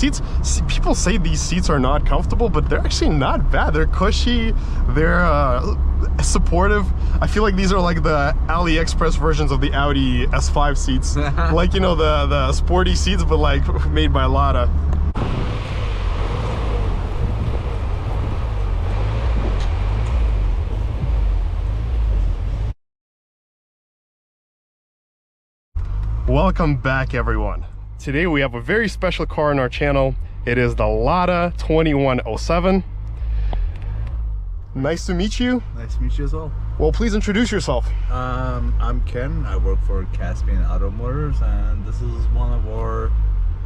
seats, people say these seats are not comfortable, but they're actually not bad. They're cushy, they're supportive. I feel like these are like the AliExpress versions of the Audi S5 seats. Like, you know, the sporty seats, but like made by Lada. Welcome back, everyone. Today we have a very special car on our channel. It is the Lada 2107. Nice to meet you. Nice to meet you as well. Well, please introduce yourself. I'm Ken. I work for Caspian Auto Motors, and this is one of our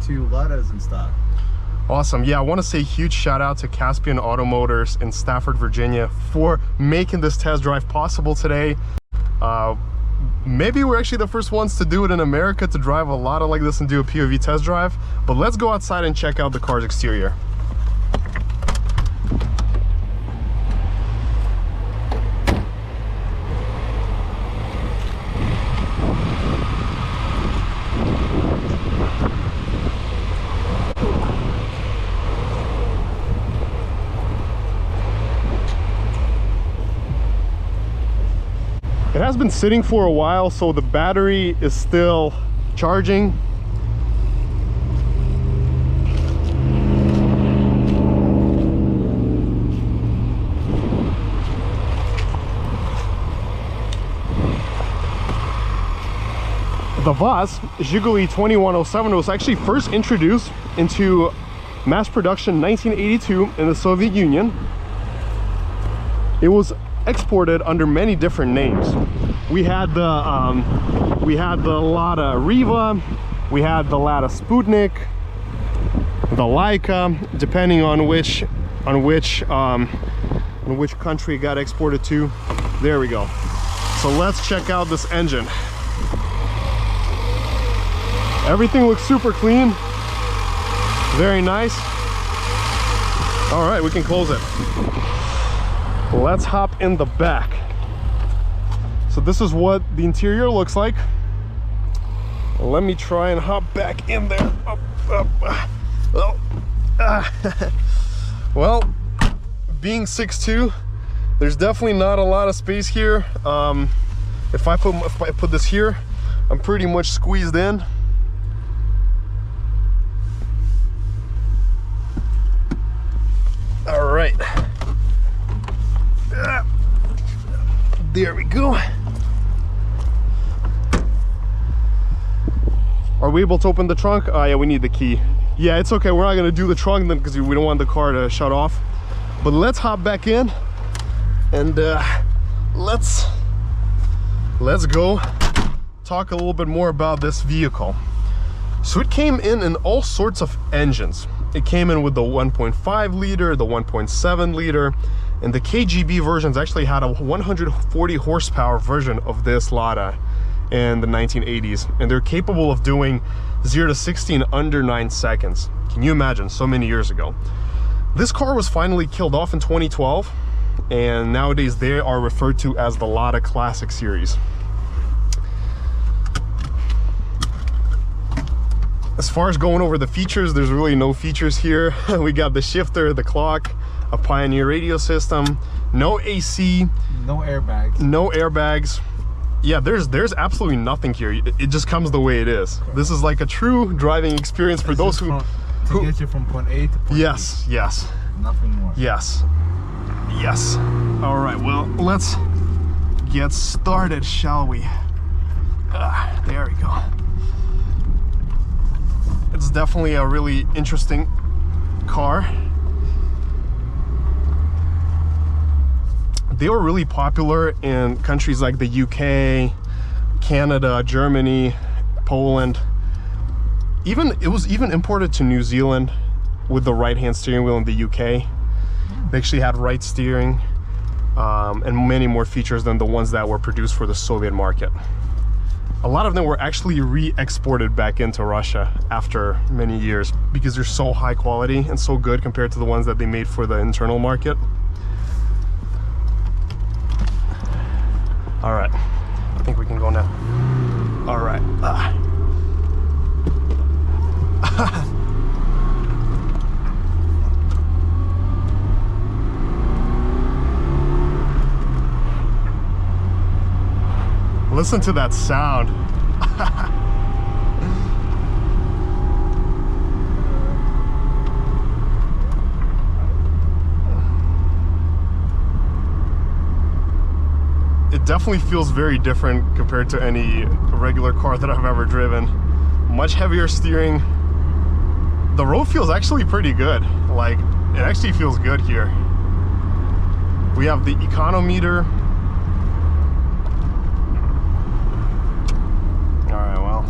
2 Ladas in stock. Awesome. Yeah, I want to say a huge shout out to Caspian Auto Motors in Stafford, Virginia for making this test drive possible today. Maybe we're actually the first ones to do it in America, to drive a Lada like this and do a POV test drive. But let's go outside and check out the car's exterior. It has been sitting for a while, so the battery is still charging. The Vaz Zhiguli 2107 was actually first introduced into mass production 1982 in the Soviet Union. It was exported under many different names. We had the Lada Riva, we had the Lada Sputnik, the Laika, depending on which country it got exported to. There we go. So let's check out this engine. Everything looks super clean, very nice. All right, we can close it. Let's hop in the back. So this is what the interior looks like. Let me try and hop back in there. Well, being 6'2", there's definitely not a lot of space here. If I put this here, I'm pretty much squeezed in. All right. There we go. Are we able to open the trunk? Oh yeah, we need the key. Yeah, it's okay. We're not gonna do the trunk then because we don't want the car to shut off. But let's hop back in and let's go talk a little bit more about this vehicle. So it came in all sorts of engines. It came in with the 1.5 liter, the 1.7 liter, and the KGB versions actually had a 140 horsepower version of this Lada in the 1980s. And they're capable of doing 0 to 60 in under 9 seconds. Can you imagine, so many years ago? This car was finally killed off in 2012, and nowadays they are referred to as the Lada Classic Series. As far as going over the features, there's really no features here. We got the shifter, the clock, a Pioneer radio system, no AC, no airbags. No airbags. Yeah, there's absolutely nothing here. It just comes the way it is. This is like a true driving experience for those who get you from point A to point B. Yes. Nothing more. Yes. All right, well, let's get started, shall we? There we go. It's definitely a really interesting car. They were really popular in countries like the UK, Canada, Germany, Poland. It was even imported to New Zealand with the right-hand steering wheel in the UK. They actually had right steering and many more features than the ones that were produced for the Soviet market. A lot of them were actually re-exported back into Russia after many years because they're so high quality and so good compared to the ones that they made for the internal market. All right, I think we can go now. All right. Listen to that sound. It definitely feels very different compared to any regular car that I've ever driven. Much heavier steering. The road feels actually pretty good. Like, it actually feels good here. We have the econometer. All right, well,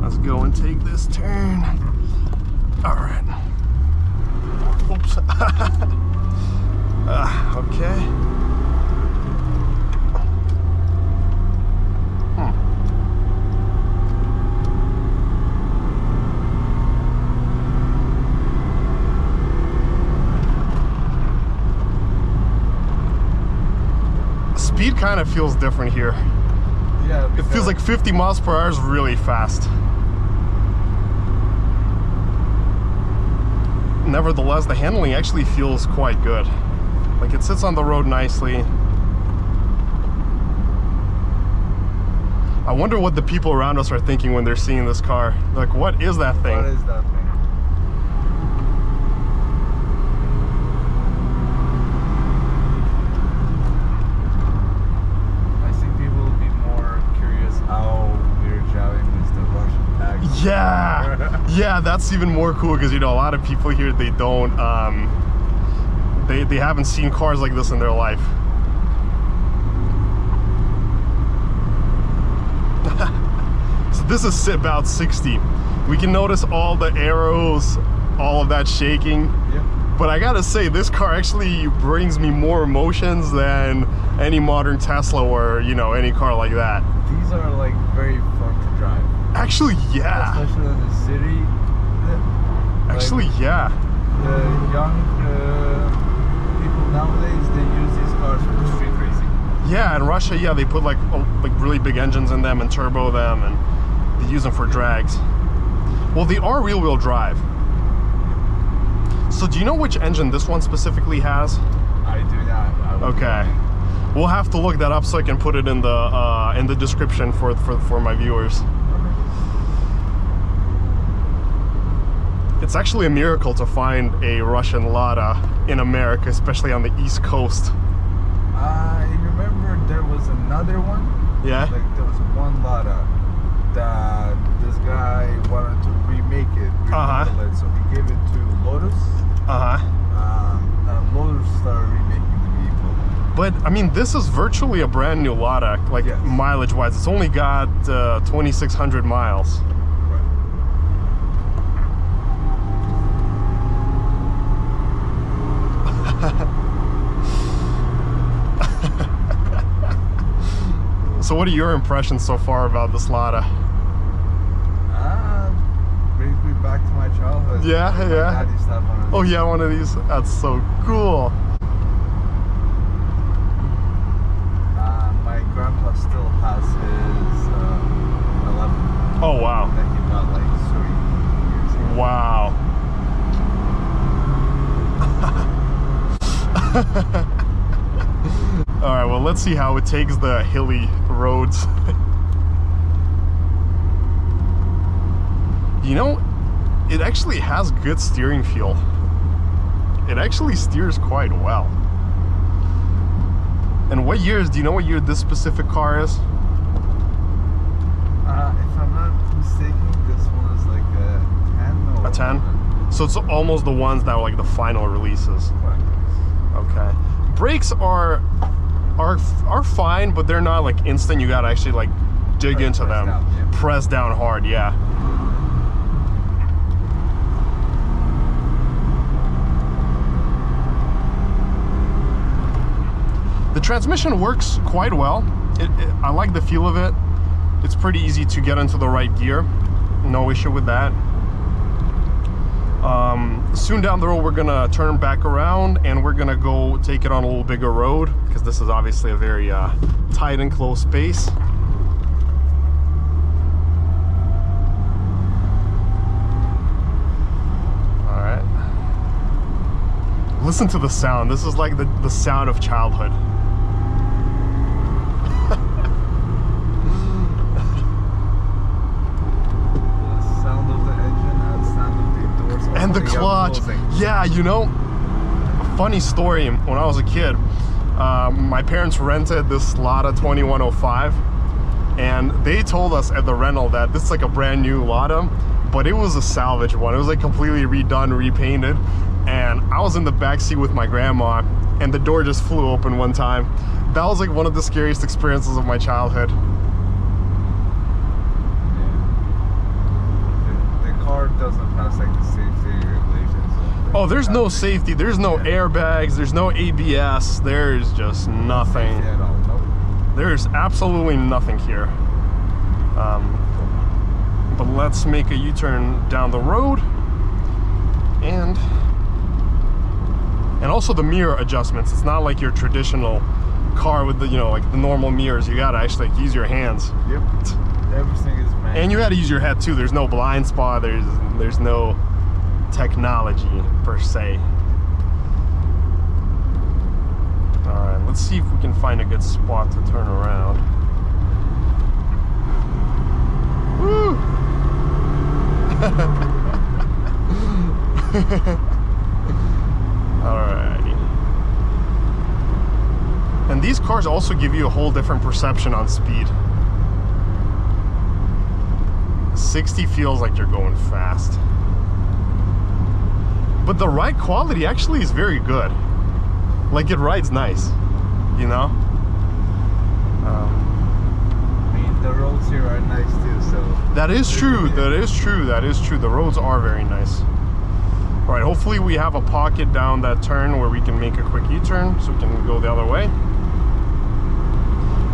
let's go and take this turn. All right. Oops. Okay. Speed kind of feels different here. Yeah, it feels like 50 miles per hour is really fast. Nevertheless, the handling actually feels quite good. Like, it sits on the road nicely. I wonder what the people around us are thinking when they're seeing this car. Like, what is that thing? What is that thing? Yeah, yeah, that's even more cool because, you know, a lot of people here, they don't, they haven't seen cars like this in their life. So this is about 60. We can notice all the arrows, all of that shaking. Yep. But I gotta say, this car actually brings me more emotions than any modern Tesla or, you know, any car like that. These are like very fun to drive. Actually, yeah. Especially in the city. Actually, like, yeah. The young people nowadays, they use these cars for street racing. Yeah, in Russia, yeah, they put like really big engines in them and turbo them, and they use them for drags. Well, they are rear-wheel drive. So do you know which engine this one specifically has? I do not. Okay. We'll have to look that up so I can put it in the description for my viewers. It's actually a miracle to find a Russian Lada in America, especially on the East Coast. I remember there was another one. Yeah? Like, there was one Lada that this guy wanted to remake it, remodel it, so he gave it to Lotus. And Lotus started remaking the vehicle. But, I mean, this is virtually a brand new Lada, like, yes, mileage-wise. It's only got 2,600 miles. So what are your impressions so far about this Lada? Brings me back to my childhood. Yeah, like yeah. My dad used to have one of these. Oh yeah, one of these. That's so cool. My grandpa still has his 11. Oh wow. That he got like 30 years ago. Wow. All right, well, let's see how it takes the hilly roads. You know, it actually has good steering feel. It actually steers quite well. And what years, do you know what year this specific car is? If I'm not mistaken, this one is like a 10 or a 10? So it's almost the ones that were like the final releases. Correct. Okay. Brakes are fine, but they're not like instant. You gotta actually like dig into them. Down, yeah. Press down hard, yeah. The transmission works quite well. I like the feel of it. It's pretty easy to get into the right gear. No issue with that. Soon down the road, we're gonna turn back around and we're gonna go take it on a little bigger road because this is obviously a very tight and close space. All right. Listen to the sound. This is like the sound of childhood. And the clutch. Yeah, you know, funny story, when I was a kid, my parents rented this Lada 2105, and they told us at the rental that this is like a brand new Lada, but it was a salvage one. It was like completely redone, repainted, and I was in the back seat with my grandma, and the door just flew open one time. That was like one of the scariest experiences of my childhood. The car doesn't pass like the safety regulations. Oh, there's no safety, there's no airbags, there's no ABS, there's just nothing. At all. Nope. There's absolutely nothing here. But let's make a U-turn down the road. And also the mirror adjustments. It's not like your traditional car with the, you know, like the normal mirrors. You gotta actually like use your hands. Yep. Everything is manual. And you gotta use your head too. There's no blind spot. There's no technology per se. All right, let's see if we can find a good spot to turn around. Woo! Alrighty. And these cars also give you a whole different perception on speed. 60 feels like you're going fast. But the ride quality actually is very good. Like, it rides nice, you know? I mean, the roads here are nice too, so... That is true, that is true, that is true. The roads are very nice. All right, hopefully we have a pocket down that turn where we can make a quick U-turn so we can go the other way.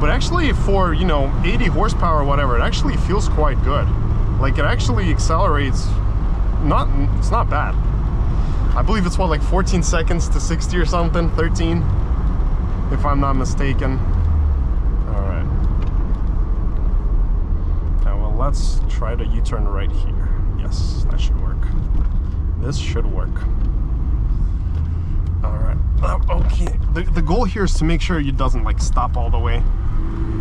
But actually for, you know, 80 horsepower or whatever, it actually feels quite good. Like, it actually accelerates, it's not bad. I believe it's what, like 14 seconds to 60 or something, 13, if I'm not mistaken. All right. Now, well, let's try to U-turn right here. Yes, that should work. This should work. All right. Okay. The goal here is to make sure it doesn't like stop all the way,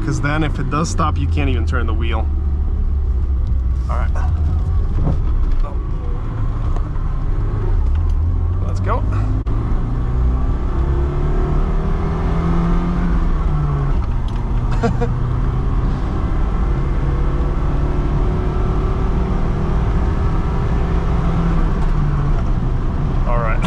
because then if it does stop, you can't even turn the wheel. All right. Let's go. All right.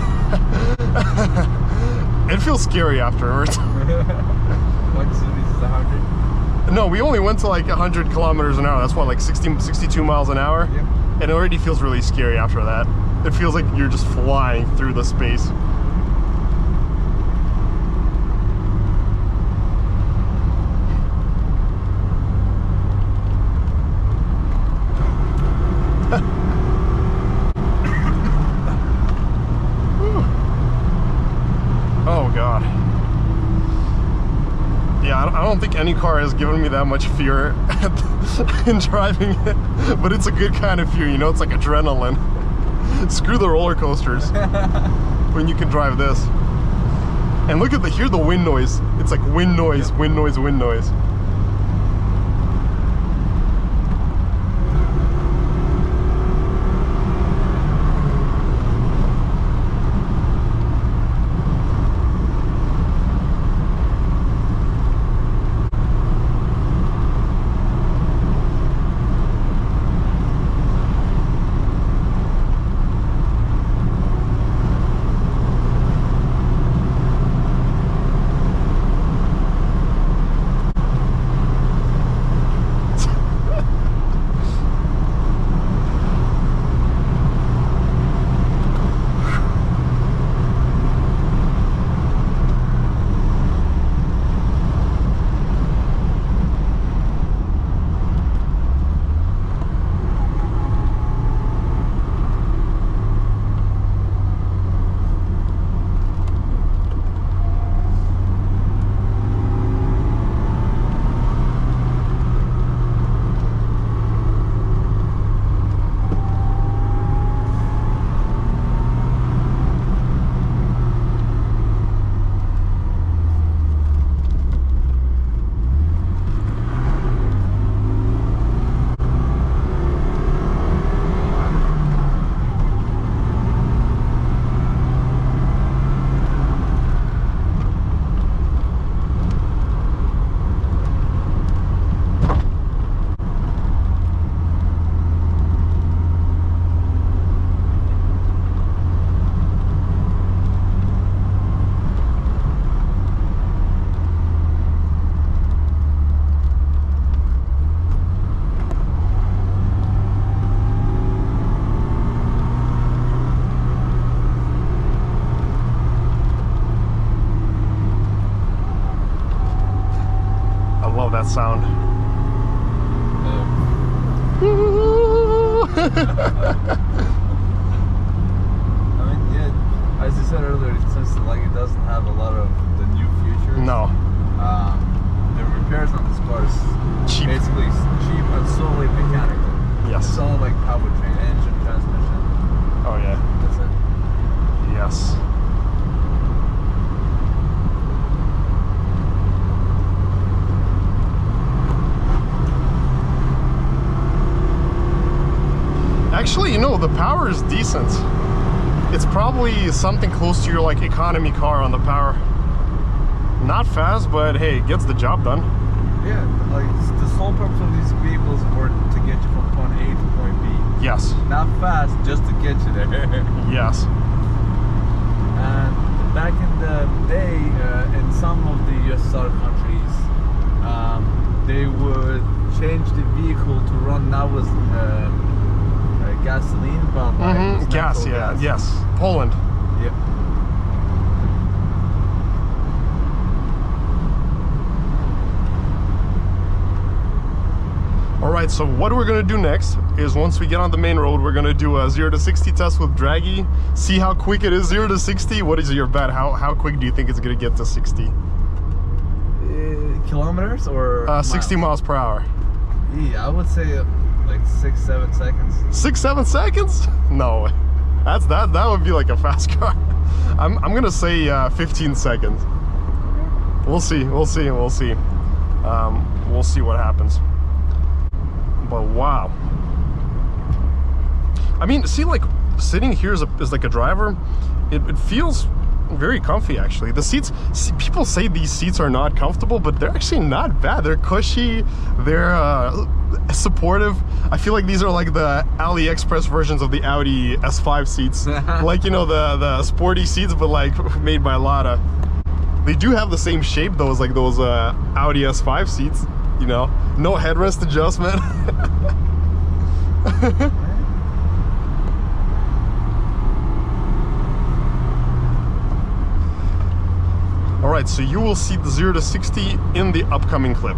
It feels scary afterwards. What, so this is 100? No, we only went to like 100 kilometers an hour. That's what, like 62 miles an hour? Yep. And it already feels really scary after that. It feels like you're just flying through the space. Oh God. Yeah, I don't think any car has given me that much fear in driving it, but it's a good kind of fear, you know, it's like adrenaline. Screw the roller coasters when you can drive this. And look at hear the wind noise. It's like wind noise, wind noise, wind noise. that sound. I mean, yeah, as you said earlier, it seems like it doesn't have a lot of the new features. No. The repairs on this car is Cheap. basically cheap and solely mechanical. Yes. It's all like powertrain, engine, transmission. Oh yeah. That's it. Yes. Actually, you know, the power is decent. It's probably something close to your like economy car on the power. Not fast, but hey, it gets the job done. Yeah, like the sole purpose of these vehicles were to get you from point A to point B. Yes. Not fast, just to get you there. Yes. And back in the day, in some of the USSR countries, they would change the vehicle to run now with gasoline, but like gas, yeah, gas. yes. Poland. Yep. All right, so what we're gonna do next is once we get on the main road, we're gonna do a 0 to 60 test with Dragy. See how quick it is 0 to 60. What is your bet? How quick do you think it's gonna get to 60? Kilometers or 60 miles per hour. Yeah, I would say like 6-7 seconds. 6-7 seconds? No, that would be like a fast car. I'm gonna say 15 seconds. We'll see. We'll see what happens. But wow. I mean, see, like sitting here as like a driver, it feels very comfy actually. The seats, people say these seats are not comfortable, but they're actually not bad. They're cushy, they're supportive. I feel like these are like the AliExpress versions of the Audi S5 seats. Like, you know, the sporty seats, but like made by Lada. They do have the same shape though as like those Audi S5 seats, you know. No headrest adjustment. All right, so you will see the 0 to 60 in the upcoming clip.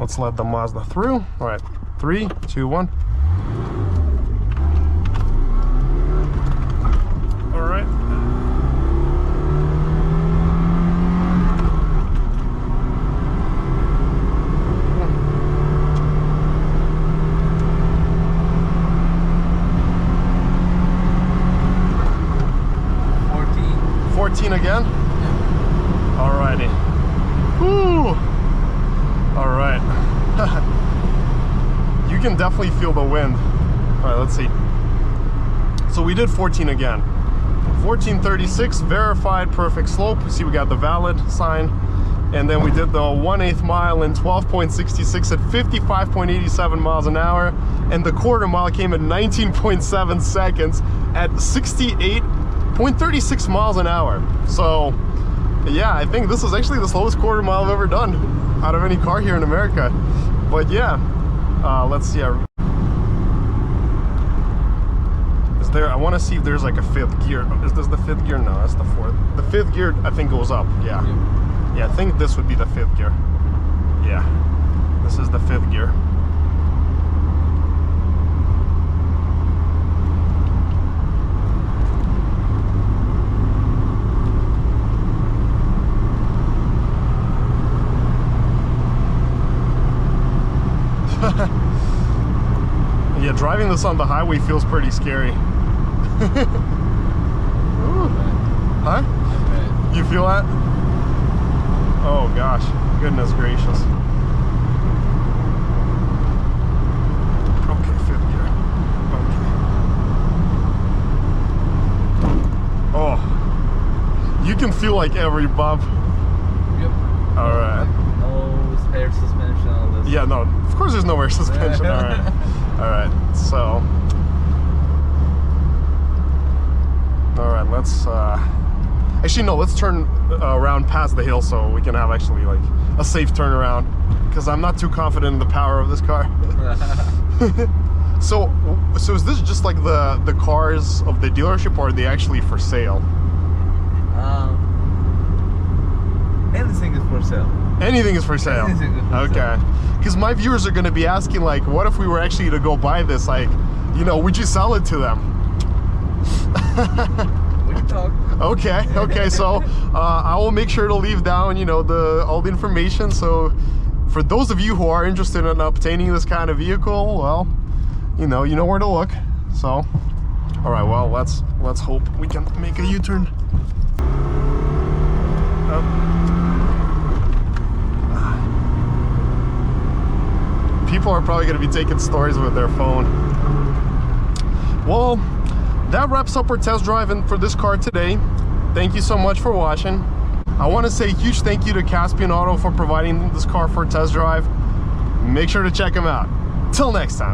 Let's let the Mazda through. All right, 3, 2, 1. All right. Again? Alrighty. Woo! Alright. You can definitely feel the wind. Alright, let's see. So we did 14 again. 1436, verified perfect slope. See, we got the valid sign. And then we did the 1/8 mile in 12.66 at 55.87 miles an hour. And the quarter mile came at 19.7 seconds at 68.36 miles an hour. So yeah, I think this is actually the slowest quarter mile I've ever done out of any car here in America. But yeah, let's see. Is there, I want to see if there's like a 5th gear. Is this the 5th gear? No, that's the 4th. The 5th gear I think goes up. Yeah. Yeah, I think this would be the 5th gear. Yeah, this is the 5th gear. Yeah, driving this on the highway feels pretty scary. Huh? You feel that? Oh gosh, goodness gracious. Okay, 5th gear. Okay. Oh, you can feel like every bump. Yep. All right. No air suspension, all this. Yeah, no, of course there's no air suspension. All right. All right, so. All right, let's, actually no, let's turn around past the hill so we can have actually like a safe turnaround, because I'm not too confident in the power of this car. So is this just like the cars of the dealership, or are they actually for sale? anything is for sale. Anything is for sale. Anything is for okay. Because my viewers are going to be asking, like, what if we were actually to go buy this? Like, you know, would you sell it to them? We can talk. Okay. Okay. So I will make sure to leave down, you know, all the information. So for those of you who are interested in obtaining this kind of vehicle, well, you know where to look. So, all right. Well, let's hope we can make a U-turn. People are probably going to be taking stories with their phone. Well, that wraps up our test drive for this car today. Thank you so much for watching. I want to say a huge thank you to Caspian Auto for providing this car for a test drive. Make sure to check them out. Till next time.